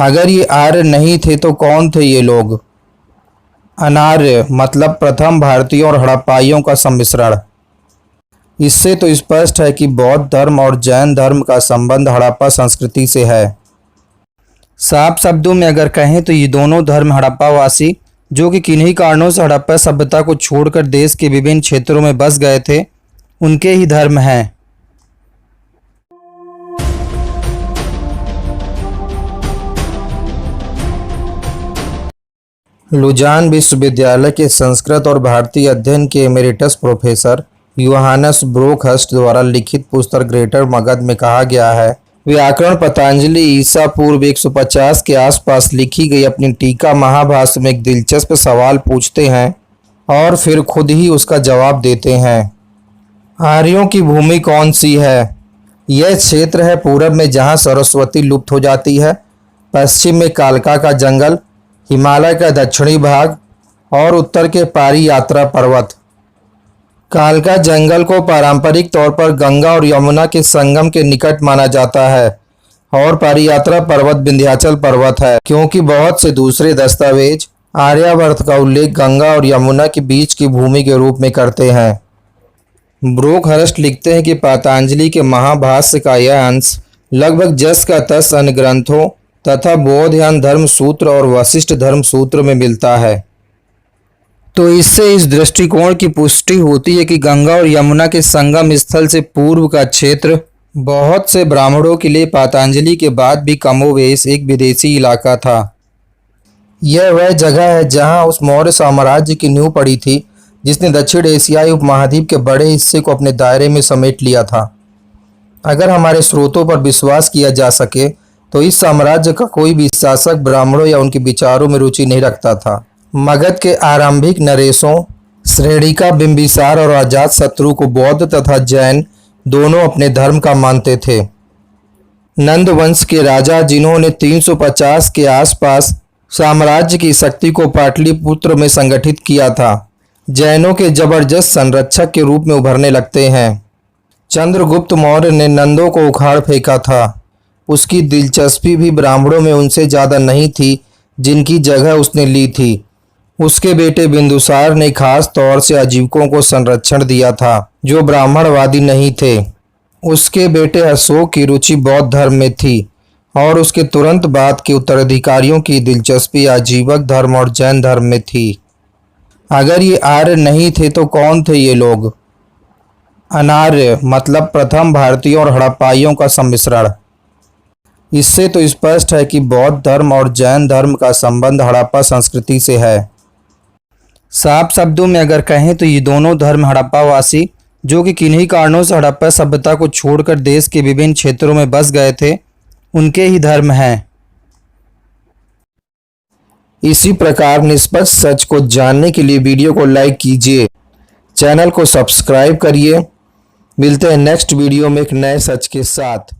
अगर ये आर्य नहीं थे तो कौन थे ये लोग? अनार्य मतलब प्रथम भारतीयों और हड़प्पाइयों का सम्मिश्रण। इससे तो स्पष्ट है कि बौद्ध धर्म और जैन धर्म का संबंध हड़प्पा संस्कृति से है। साफ शब्दों में अगर कहें तो ये दोनों धर्म हड़प्पावासी, जो कि किन्हीं कारणों से हड़प्पा सभ्यता को छोड़कर देश के विभिन्न क्षेत्रों में बस गए थे, उनके ही धर्म हैं। लुजान विश्वविद्यालय के संस्कृत और भारतीय अध्ययन के एमेरिटस प्रोफेसर योहानस ब्रोकहस्ट द्वारा लिखित पुस्तक ग्रेटर मगध में कहा गया है, व्याकरण पतंजलि ईसा पूर्व 150 के आसपास लिखी गई अपनी टीका महाभाष्य में एक दिलचस्प सवाल पूछते हैं और फिर खुद ही उसका जवाब देते हैं। आर्यों की भूमि कौन सी है? यह क्षेत्र है पूरब में जहाँ सरस्वती लुप्त हो जाती है, पश्चिम में कालका का जंगल, हिमालय का दक्षिणी भाग और उत्तर के पारी यात्रा पर्वत। कालका जंगल को पारंपरिक तौर पर गंगा और यमुना के संगम के निकट माना जाता है और पारी यात्रा पर्वत विंध्याचल पर्वत है, क्योंकि बहुत से दूसरे दस्तावेज आर्यावर्त का उल्लेख गंगा और यमुना के बीच की भूमि के रूप में करते हैं। ब्रोकहर्स्ट लिखते हैं कि पतंजलि के महाभाष्य का यह अंश लगभग जस का तस अन्य ग्रंथों तथा बौद्धयान धर्म सूत्र और वशिष्ठ धर्म सूत्र में मिलता है। तो इससे इस दृष्टिकोण की पुष्टि होती है कि गंगा और यमुना के संगम स्थल से पूर्व का क्षेत्र बहुत से ब्राह्मणों के लिए पतंजलि के बाद भी कमोवेश एक विदेशी इलाका था। यह वह जगह है जहां उस मौर्य साम्राज्य की नींव पड़ी थी जिसने दक्षिण एशियाई उपमहाद्वीप के बड़े हिस्से को अपने दायरे में समेट लिया था। अगर हमारे स्रोतों पर विश्वास किया जा सके तो इस साम्राज्य का कोई भी शासक ब्राह्मणों या उनके विचारों में रुचि नहीं रखता था। मगध के आरंभिक नरेशों श्रेणिका, बिंबिसार और अजातशत्रु को बौद्ध तथा जैन दोनों अपने धर्म का मानते थे। नंद वंश के राजा, जिन्होंने 350 के आसपास साम्राज्य की शक्ति को पाटलिपुत्र में संगठित किया था, जैनों के जबरदस्त संरक्षक के रूप में उभरने लगते हैं। चंद्रगुप्त मौर्य ने नंदों को उखाड़ फेंका था। उसकी दिलचस्पी भी ब्राह्मणों में उनसे ज़्यादा नहीं थी जिनकी जगह उसने ली थी। उसके बेटे बिंदुसार ने खास तौर से आजीविकों को संरक्षण दिया था जो ब्राह्मणवादी नहीं थे। उसके बेटे अशोक की रुचि बौद्ध धर्म में थी और उसके तुरंत बाद के उत्तराधिकारियों की दिलचस्पी आजीवक धर्म और जैन धर्म में थी। अगर ये आर्य नहीं थे तो कौन थे ये लोग? अनार्य मतलब प्रथम भारतीयों और हड़प्पाइयों का सम्मिश्रण। इससे तो स्पष्ट है कि बौद्ध धर्म और जैन धर्म का संबंध हड़प्पा संस्कृति से है। साफ शब्दों में अगर कहें तो ये दोनों धर्म हड़प्पावासी, जो कि किन्हीं कारणों से हड़प्पा सभ्यता को छोड़कर देश के विभिन्न क्षेत्रों में बस गए थे, उनके ही धर्म हैं। इसी प्रकार निष्पक्ष सच को जानने के लिए वीडियो को लाइक कीजिए, चैनल को सब्सक्राइब करिए। मिलते हैं नेक्स्ट वीडियो में एक नए सच के साथ।